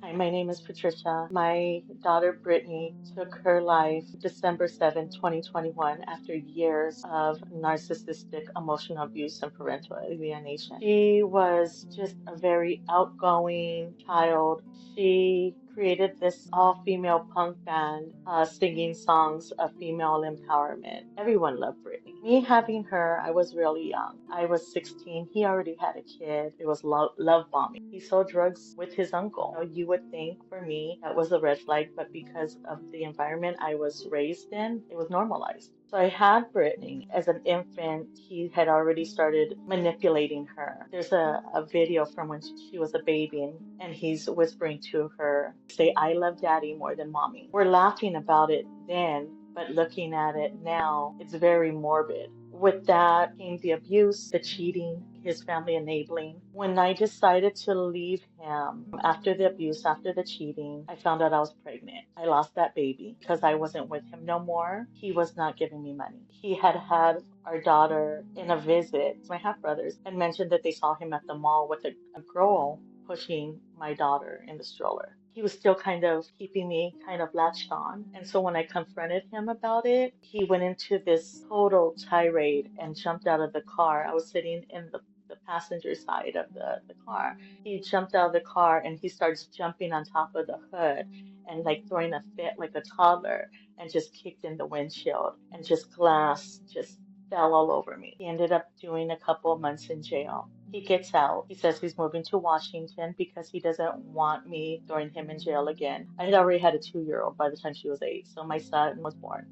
Hi, my name is Patricia. My daughter Brittany took her life December 7, 2021, after years of narcissistic emotional abuse and parental alienation. She was just a very outgoing child. She created this all-female punk band singing songs of female empowerment. Everyone loved Brittany. Me having her, I was really young. I was 16. He already had a kid. It was love bombing. He sold drugs with his uncle. You would think for me that was a red flag, but because of the environment I was raised in, it was normalized. So I had Brittany as an infant. He had already started manipulating her. There's a video from when she was a baby, and he's whispering to her, say, I love daddy more than mommy. We're laughing about it then, but looking at it now, it's very morbid. With that came the abuse, the cheating, his family enabling. When I decided to leave him after the abuse, after the cheating, I found out I was pregnant. I lost that baby because I wasn't with him no more. He was not giving me money. He had our daughter in a visit, my half brothers, and mentioned that they saw him at the mall with a girl pushing my daughter in the stroller. He was still kind of keeping me kind of latched on. And so when I confronted him about it, he went into this total tirade and jumped out of the car. I was sitting in the passenger side of the car. He jumped out of the car and he starts jumping on top of the hood and like throwing a fit like a toddler and just kicked in the windshield and just glass just fell all over me. He ended up doing a couple of months in jail. He gets out. He says he's moving to Washington because he doesn't want me throwing him in jail again. I had already had a 2-year-old by the time she was 8, so my son was born.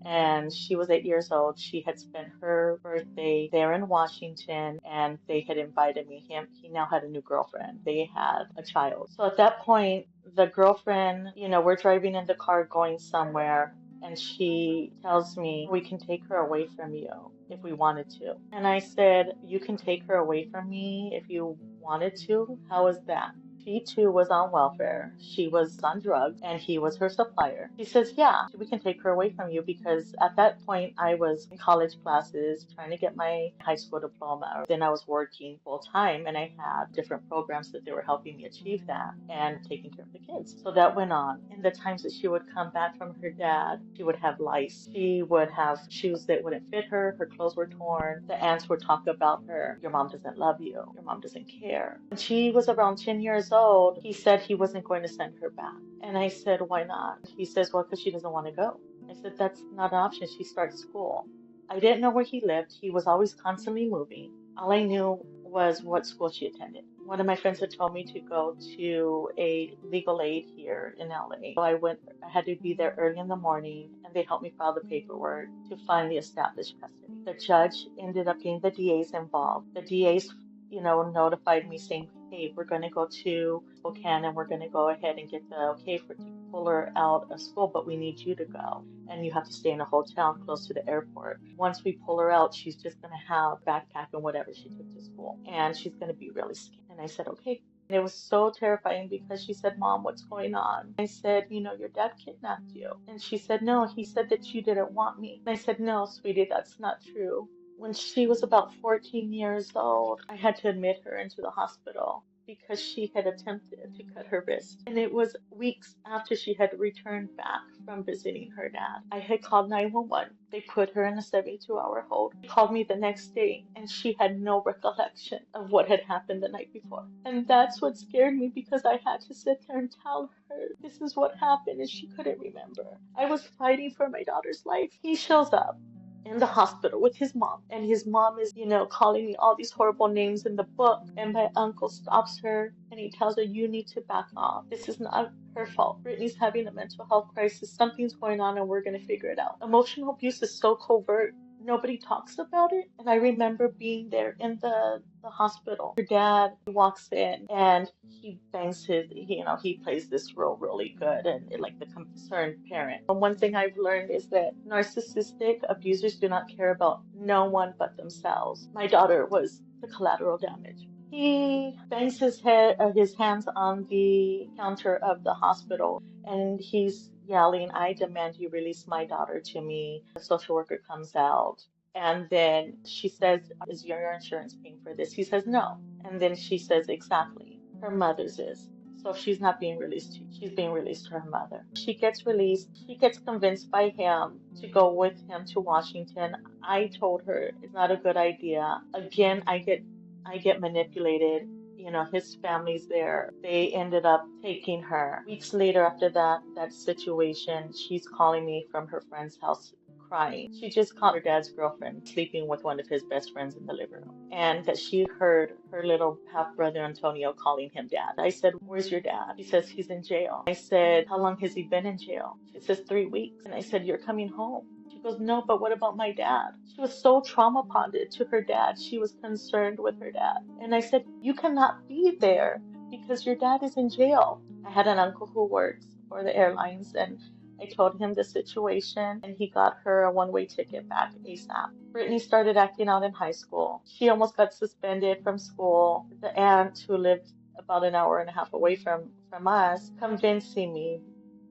And she was 8 years old. She had spent her birthday there in Washington, and they had invited me. He now had a new girlfriend. They had a child. So at that point, the girlfriend, we're driving in the car going somewhere, and she tells me, we can take her away from you if we wanted to. And I said, you can take her away from me if you wanted to? How is that? She too was on welfare. She was on drugs and he was her supplier. She says, yeah, we can take her away from you because at that point I was in college classes trying to get my high school diploma. Then I was working full time and I had different programs that they were helping me achieve that and taking care of the kids. So that went on. In the times that she would come back from her dad, she would have lice. She would have shoes that wouldn't fit her. Her clothes were torn. The aunts would talk about her. Your mom doesn't love you. Your mom doesn't care. When she was around 10 years old, he said he wasn't going to send her back. And I said, why not? He says, well, because she doesn't want to go. I said, that's not an option. She starts school. I didn't know where he lived. He was always constantly moving. All I knew was what school she attended. One of my friends had told me to go to a legal aid here in LA. So I had to be there early in the morning, and they helped me file the paperwork to finally establish custody. The judge ended up getting the DAs involved. The DAs, notified me saying, hey, we're going to go to Spokane and we're going to go ahead and get the okay to pull her out of school, but we need you to go. And you have to stay in a hotel close to the airport. Once we pull her out, she's just going to have a backpack and whatever she took to school. And she's going to be really scared. And I said, okay. And it was so terrifying because she said, Mom, what's going on? I said, your dad kidnapped you. And she said, no, he said that you didn't want me. And I said, no, sweetie, that's not true. When she was about 14 years old, I had to admit her into the hospital because she had attempted to cut her wrist. And it was weeks after she had returned back from visiting her dad. I had called 911. They put her in a 72-hour hold. They called me the next day, and she had no recollection of what had happened the night before. And that's what scared me because I had to sit there and tell her this is what happened, and she couldn't remember. I was fighting for my daughter's life. He shows up in the hospital with his mom, and his mom is calling me all these horrible names in the book, and my uncle stops her and he tells her, you need to back off. This is not her fault. Brittany's having a mental health crisis. Something's going on and we're going to figure it out. Emotional abuse is so covert, nobody talks about it. And I remember being there in the hospital. Her dad walks in and he bangs he plays this role really good and like the concerned parent. And one thing I've learned is that narcissistic abusers do not care about no one but themselves. My daughter was the collateral damage. He bangs his hands on the counter of the hospital and he's yelling, I demand you release my daughter to me. The social worker comes out. And then she says, is your insurance paying for this? He says, no. And then she says, exactly. Her mother's is. So she's not being released. She's being released to her mother. She gets released. She gets convinced by him to go with him to Washington. I told her it's not a good idea. Again, I get manipulated. You know, his family's there. They ended up taking her. Weeks later, after that situation, she's calling me from her friend's house crying. She just caught her dad's girlfriend sleeping with one of his best friends in the living room, and that she heard her little half brother Antonio calling him dad. I said, "Where's your dad?" She says, "He's in jail." I said, "How long has he been in jail?" She says, "3 weeks." And I said, "You're coming home." She goes, "No, but what about my dad?" She was so trauma bonded to her dad. She was concerned with her dad. And I said, "You cannot be there because your dad is in jail." I had an uncle who works for the airlines, and I told him the situation, and he got her a one-way ticket back ASAP. Brittany started acting out in high school. She almost got suspended from school. The aunt, who lived about an hour and a half away from us, convincing me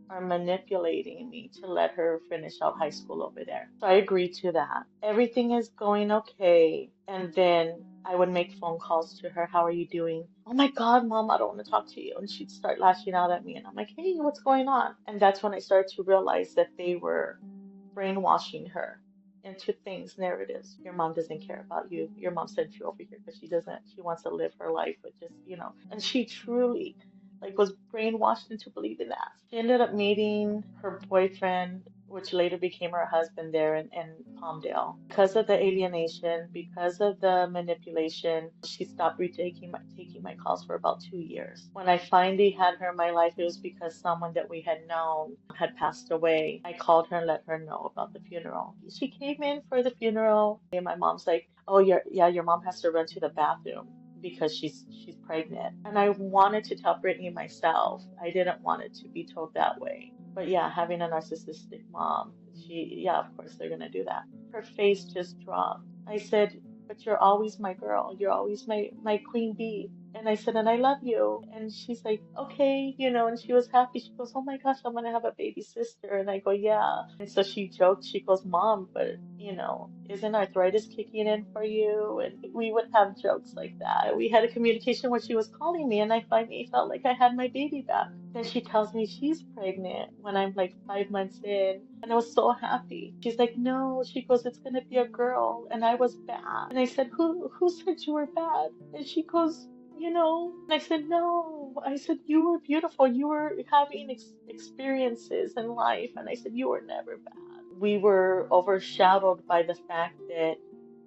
or manipulating me to let her finish out high school over there. So I agreed to that. Everything is going okay. And then I would make phone calls to her. "How are you doing?" "Oh my God, Mom, I don't want to talk to you." And she'd start lashing out at me. And I'm like, "Hey, what's going on?" And that's when I started to realize that they were brainwashing her into things, narratives. "Your mom doesn't care about you. Your mom sent you over here because she wants to live her life with just, and she truly was brainwashed into believing that. She ended up meeting her boyfriend, which later became her husband there in Palmdale. Because of the alienation, because of the manipulation, she stopped taking my calls for about 2 years. When I finally had her in my life, it was because someone that we had known had passed away. I called her and let her know about the funeral. She came in for the funeral, and my mom's like, "Oh, your mom has to run to the bathroom because she's pregnant." And I wanted to tell Brittany myself. I didn't want it to be told that way. But yeah, having a narcissistic mom, yeah, of course they're gonna do that. Her face just dropped. I said, "But you're always my girl. You're always my queen bee." And I said, "And I love you." And she's like, "Okay," and she was happy. She goes, "Oh my gosh, I'm gonna have a baby sister." And I go, "Yeah." And so she joked, she goes, "Mom, but isn't arthritis kicking in for you?" And we would have jokes like that. We had a communication where she was calling me, and I finally felt like I had my baby back. Then she tells me she's pregnant when I'm like 5 months in. And I was so happy. She's like, "No," she goes, "it's gonna be a girl." And I was bad. And I said, Who said you were bad?" And she goes, and I said, "No." I said, "You were beautiful. You were having experiences in life." And I said, "You were never bad." We were overshadowed by the fact that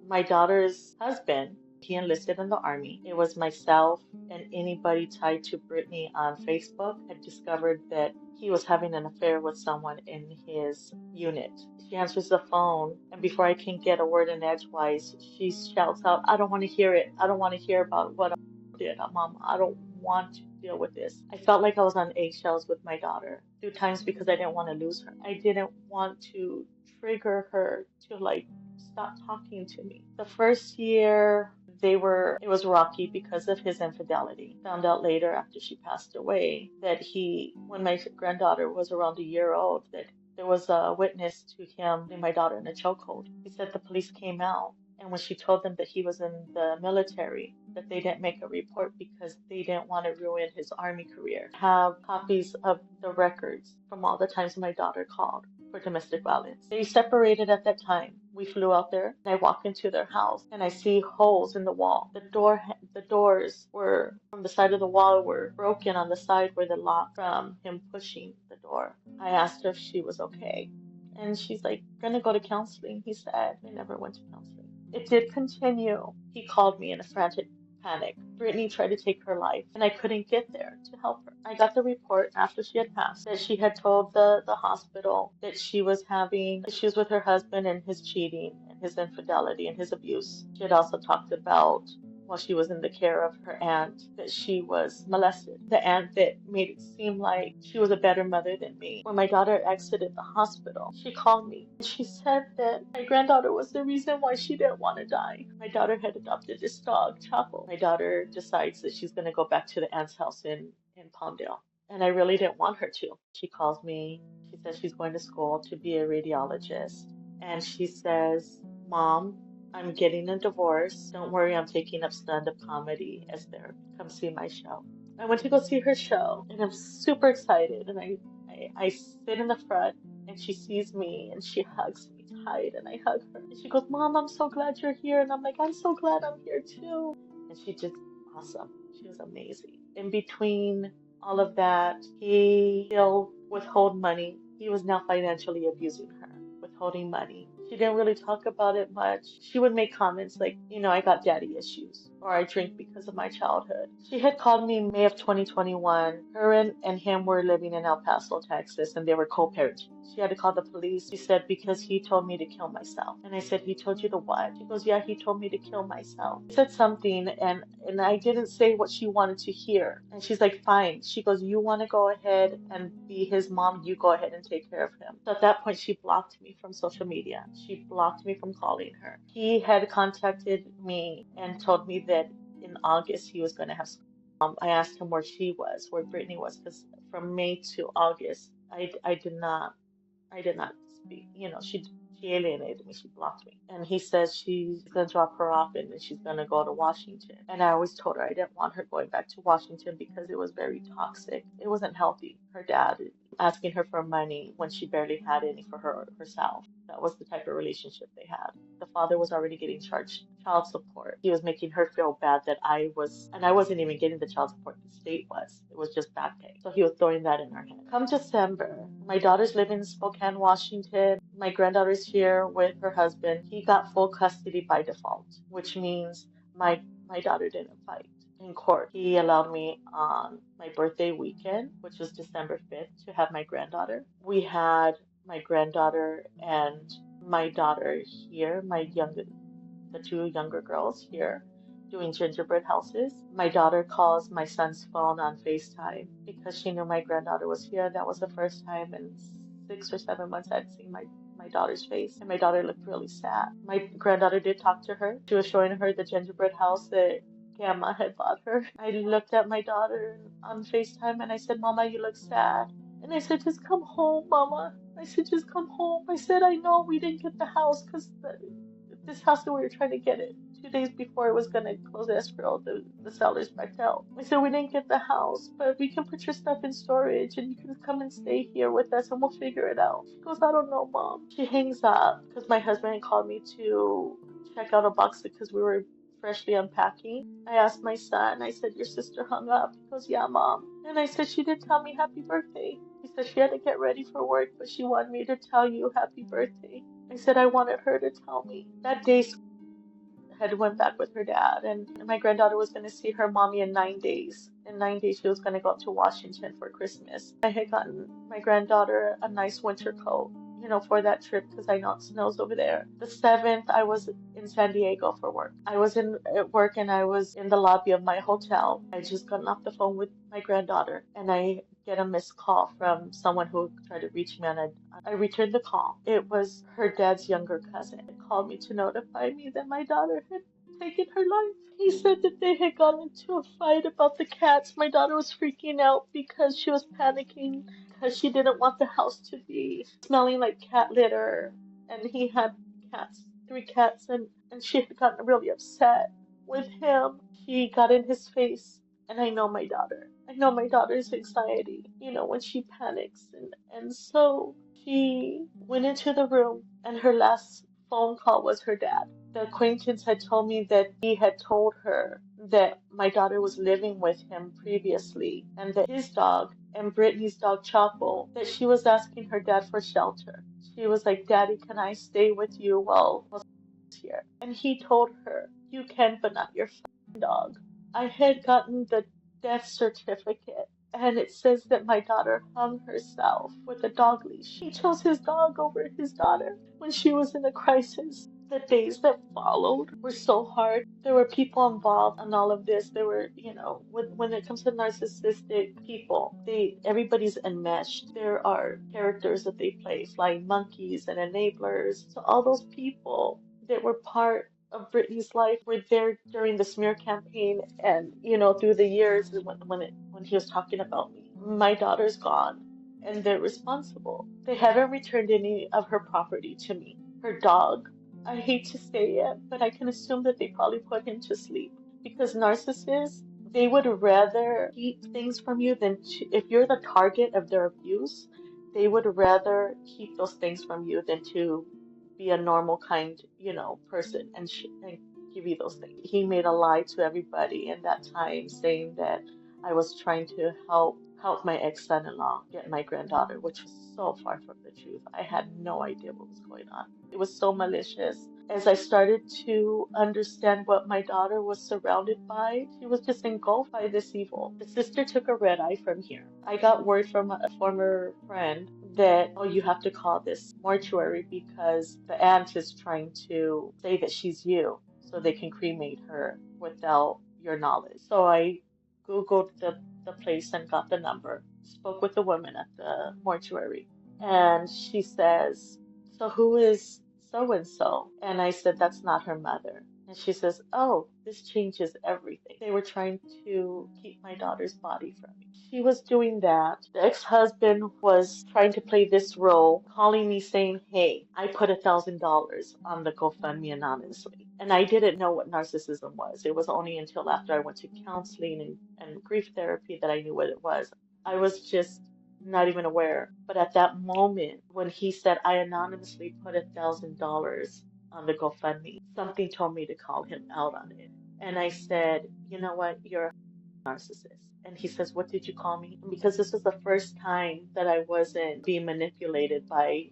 my daughter's husband, he enlisted in the army. It was myself and anybody tied to Brittany on Facebook had discovered that he was having an affair with someone in his unit. She answers the phone, and before I can get a word in edgewise, she shouts out, "I don't want to hear it. I don't want to hear about what I did. Mom, I don't want to deal with this." I felt like I was on eggshells with my daughter through times because I didn't want to lose her. I didn't want to trigger her to stop talking to me. The first year it was rocky because of his infidelity. Found out later after she passed away that when my granddaughter was around a year old, that there was a witness to him putting my daughter in a chokehold. He said the police came out, and when she told them that he was in the military, that they didn't make a report because they didn't want to ruin his army career. Have copies of the records from all the times my daughter called for domestic violence. They separated at that time. We flew out there, and I walk into their house, and I see holes in the wall. The doors were from the side of the wall were broken on the side where the lock from him pushing the door. I asked her if she was okay, and she's like, "Gonna go to counseling." He said they never went to counseling. It did continue. He called me in a frantic panic. Brittany tried to take her life, and I couldn't get there to help her. I got the report after she had passed that she had told the hospital that she was having issues with her husband and his cheating and his infidelity and his abuse. She had also talked about, while she was in the care of her aunt, that she was molested. The aunt that made it seem like she was a better mother than me. When my daughter exited the hospital, she called me. She said that my granddaughter was the reason why she didn't want to die. My daughter had adopted this dog, Chapo. My daughter decides that she's going to go back to the aunt's house in Palmdale. And I really didn't want her to. She calls me. She says she's going to school to be a radiologist. And she says, "Mom, I'm getting a divorce. Don't worry, I'm taking up stand-up comedy as therapy. Come see my show." I went to go see her show, and I'm super excited. And I sit in the front, and she sees me, and she hugs me tight, and I hug her. And she goes, Mom, I'm so glad you're here. And I'm like, I'm so glad I'm here too. And she just awesome. She was amazing. In between all of that, he still withhold money. He was now financially abusing her, withholding money. She didn't really talk about it much. She would make comments like, I got daddy issues, or I drink because of my childhood. She had called me in May of 2021. Her and him were living in El Paso, Texas, and they were co-parenting. She had to call the police. She said, because he told me to kill myself. And I said, he told you to what? She goes, yeah, he told me to kill myself. He said something, and I didn't say what she wanted to hear. And she's like, fine. She goes, you want to go ahead and be his mom? You go ahead and take care of him. So at that point, she blocked me from social media. She blocked me from calling her. He had contacted me and told me that in August he was going to have. I asked him where she was, where Brittany was, because from May to August, I did not speak. She alienated me. She blocked me. And he says she's going to drop her off and she's going to go to Washington. And I always told her I didn't want her going back to Washington because it was very toxic. It wasn't healthy. Her dad asking her for money when she barely had any for herself. That was the type of relationship they had. The father was already getting charged child support. He was making her feel bad that I wasn't even getting the child support the state was. It was just back pay. So he was throwing that in her head. Come December, my daughters live in Spokane, Washington. My granddaughter's here with her husband. He got full custody by default, which means my daughter didn't fight in court. He allowed me on my birthday weekend, which was December 5th, to have my granddaughter. We had my granddaughter and my daughter here, the two younger girls here doing gingerbread houses. My daughter calls my son's phone on FaceTime because she knew my granddaughter was here. That was the first time in 6 or 7 months I'd seen my daughter's face, and my daughter looked really sad. My granddaughter did talk to her. She was showing her the gingerbread house that Grandma had bought her. I looked at my daughter on FaceTime and I said, Mama, you look sad. And I said, just come home, Mama. I said, just come home. I said, I know we didn't get the house because this house that we were trying to get it 2 days before it was going to close escrow, the sellers backed out. I said, we didn't get the house, but we can put your stuff in storage and you can come and stay here with us and we'll figure it out. She goes, I don't know, Mom. She hangs up because my husband had called me to check out a box because we were freshly unpacking. I asked my son, I said, your sister hung up. He goes, yeah, Mom. And I said, she didn't tell me happy birthday. He said she had to get ready for work, but she wanted me to tell you happy birthday. I said I wanted her to tell me. That day had went back with her dad, and my granddaughter was going to see her mommy in 9 days. In 9 days, she was going to go up to Washington for Christmas. I had gotten my granddaughter a nice winter coat, for that trip because I know it snows over there. The 7th, I was in San Diego for work. I was at work and I was in the lobby of my hotel. I just gotten off the phone with my granddaughter and I get a missed call from someone who tried to reach me, and I returned the call. It was her dad's younger cousin. He called me to notify me that my daughter had taken her life. He said that they had gotten into a fight about the cats. My daughter was freaking out because she was panicking because she didn't want the house to be smelling like cat litter. And he had cats, 3 cats, and she had gotten really upset with him. She got in his face, and I know my daughter. I know my daughter's anxiety, when she panics. And so she went into the room, and her last phone call was her dad. The acquaintance had told me that he had told her that my daughter was living with him previously and that his dog and Brittany's dog Chapo, that she was asking her dad for shelter. She was like, Daddy, can I stay with you while here? And he told her, you can, but not your dog. I had gotten the death certificate, and it says that my daughter hung herself with a dog leash. He chose his dog over his daughter when she was in a crisis. The days that followed were so hard. There were people involved in all of this. There were, when it comes to narcissistic people, everybody's enmeshed. There are characters that they play, flying monkeys and enablers. So all those people that were part of Brittany's life were there during the smear campaign and, through the years when he was talking about me. My daughter's gone and they're responsible. They haven't returned any of her property to me. Her dog, I hate to say it, but I can assume that they probably put him to sleep because narcissists, they would rather keep things from you than if you're the target of their abuse, they would rather keep those things from you than to be a normal kind, person and give you those things. He made a lie to everybody in that time saying that I was trying to help my ex-son-in-law get my granddaughter, which was so far from the truth. I had no idea what was going on. It was so malicious. As I started to understand what my daughter was surrounded by, she was just engulfed by this evil. The sister took a red eye from here. I got word from a former friend that, oh, you have to call this mortuary because the aunt is trying to say that she's you so they can cremate her without your knowledge. So I Googled the place and got the number, spoke with the woman at the mortuary, and she says, so who is so and so? And I said, that's not her mother. And she says, oh, this changes everything. They were trying to keep my daughter's body from me. She was doing that. The ex-husband was trying to play this role, calling me saying, hey, I put $1,000 on the GoFundMe anonymously. And I didn't know what narcissism was. It was only until after I went to counseling and grief therapy that I knew what it was. I was just not even aware. But at that moment, when he said I anonymously put $1,000 on the GoFundMe, something told me to call him out on it. And I said, you know what? You're a narcissist. And he says, what did you call me? And because this was the first time that I wasn't being manipulated by,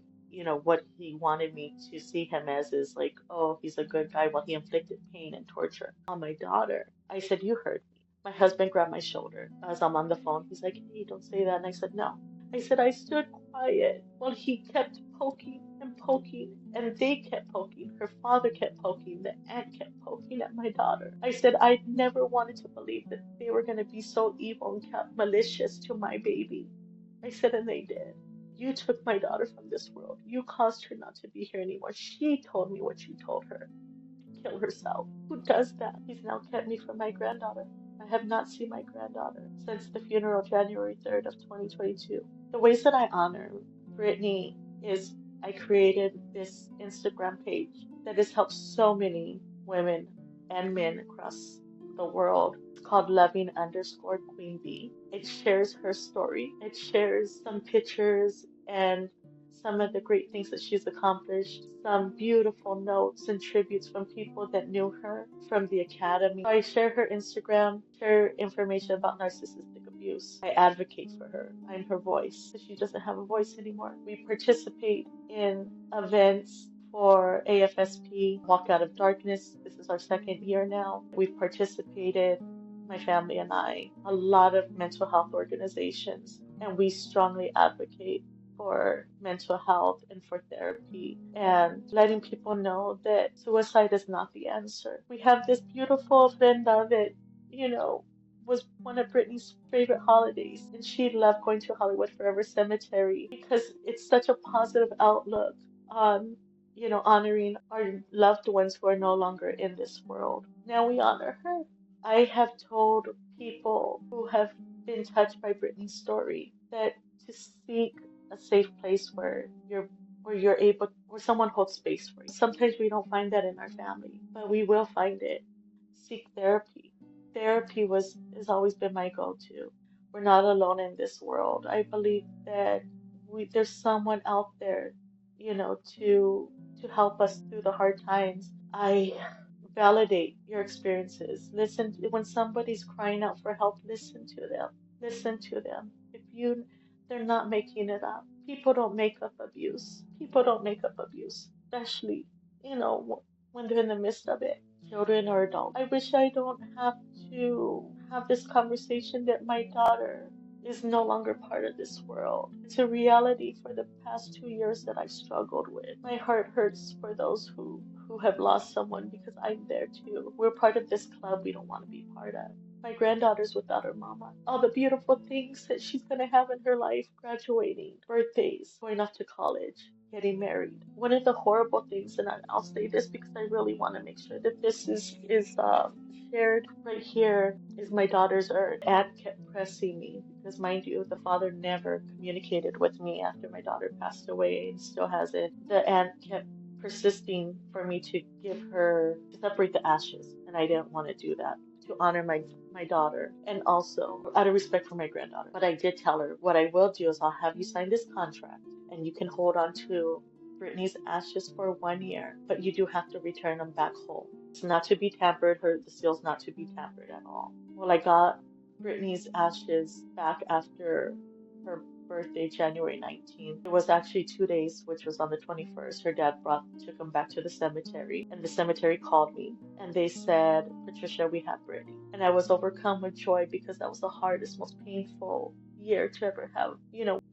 what he wanted me to see him as is like, oh, he's a good guy while he inflicted pain and torture on my daughter. I said, you heard me. My husband grabbed my shoulder as I'm on the phone. He's like, hey, don't say that. And I said, no. I said, I stood quiet while he kept poking and poking, and they kept poking. Her father kept poking. The aunt kept poking at my daughter. I said, I never wanted to believe that they were going to be so evil and kept malicious to my baby. I said, and they did. You took my daughter from this world. You caused her not to be here anymore. She told me what you told her. Kill herself. Who does that? He's now kept me from my granddaughter. I have not seen my granddaughter since the funeral January 3rd of 2022. The ways that I honor Brittany is I created this Instagram page that has helped so many women and men across the world. It's called loving_Queen Bee. It shares her story. It shares some pictures and some of the great things that she's accomplished, some beautiful notes and tributes from people that knew her from the academy. I share her Instagram, share information about narcissistic abuse. I advocate for her. I'm her voice. She doesn't have a voice anymore. We participate in events for AFSP, Walk Out of Darkness. This is our second year now. We've participated, my family and I, a lot of mental health organizations, and we strongly advocate for mental health and for therapy and letting people know that suicide is not the answer. We have this beautiful Brenda that, was one of Brittany's favorite holidays, and she loved going to Hollywood Forever Cemetery because it's such a positive outlook on, honoring our loved ones who are no longer in this world. Now we honor her. I have told people who have been touched by Brittany's story that to seek a safe place where someone holds space for you. Sometimes we don't find that in our family, but we will find it. Seek therapy. Therapy has always been my go-to. We're not alone in this world. I believe that there's someone out there, to help us through the hard times. I validate your experiences. Listen, when somebody's crying out for help, listen to them. Listen to them. They're not making it up. People don't make up abuse. People don't make up abuse, especially, when they're in the midst of it, children or adults. I wish I don't have to have this conversation that my daughter is no longer part of this world. It's a reality for the past 2 years that I struggled with. My heart hurts for those who have lost someone because I'm there too. We're part of this club we don't want to be part of. My granddaughter's without her mama. All the beautiful things that she's going to have in her life, graduating, birthdays, going off to college, getting married. One of the horrible things, and I'll say this because I really want to make sure that this is shared right here, is my daughter's urn. Aunt kept pressing me because, mind you, the father never communicated with me after my daughter passed away and still hasn't. The aunt kept persisting for me to separate the ashes, and I didn't want to do that. to honor my daughter and also out of respect for my granddaughter. But I did tell her what I will do is I'll have you sign this contract and you can hold on to Brittany's ashes for 1 year, but you do have to return them back home. It's not to be tampered, the seal's not to be tampered at all. Well, I got Brittany's ashes back after her birthday, January 19th. It was actually 2 days, which was on the 21st. Her dad took him back to the cemetery, and the cemetery called me, and they said, Patricia, we have Brittany. And I was overcome with joy because that was the hardest, most painful year to ever have,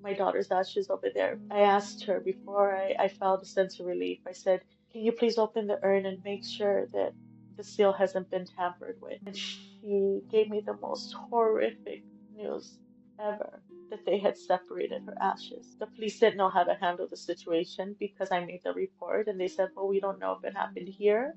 my daughter's ashes over there. I asked her before I felt a sense of relief. I said, can you please open the urn and make sure that the seal hasn't been tampered with? And she gave me the most horrific news ever, that they had separated her ashes. The police didn't know how to handle the situation because I made the report, and they said, well, we don't know if it happened here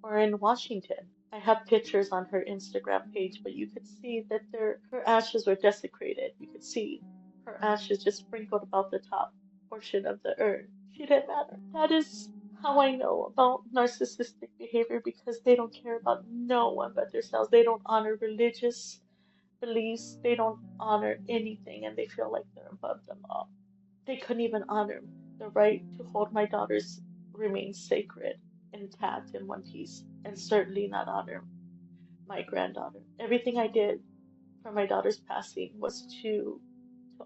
or in Washington. I have pictures on her Instagram page, but you could see that her ashes were desecrated. You could see her ashes just sprinkled about the top portion of the urn. She didn't matter. That is how I know about narcissistic behavior, because they don't care about no one but themselves. They don't honor religious beliefs. They don't honor anything, and they feel like they're above the law. They couldn't even honor the right to hold my daughter's remains sacred, intact, in one piece, and certainly not honor my granddaughter. Everything I did for my daughter's passing was to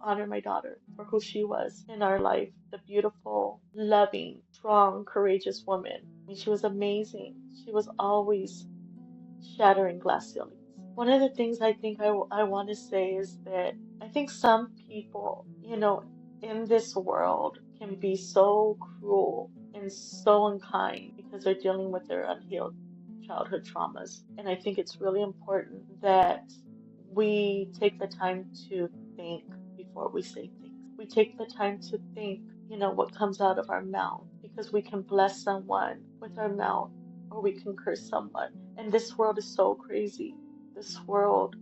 honor my daughter for who she was in our life, the beautiful, loving, strong, courageous woman. I mean, she was amazing. She was always shattering glass ceilings. One of the things I think I want to say is that I think some people, in this world can be so cruel and so unkind because they're dealing with their unhealed childhood traumas. And I think it's really important that we take the time to think before we say things. We take the time to think, what comes out of our mouth, because we can bless someone with our mouth or we can curse someone. And this world is so crazy. This world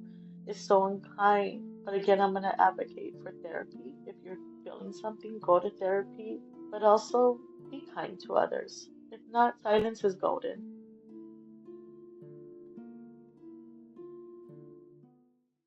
is so unkind. But again, I'm going to advocate for therapy. If you're feeling something, go to therapy, but also be kind to others. If not, silence is golden.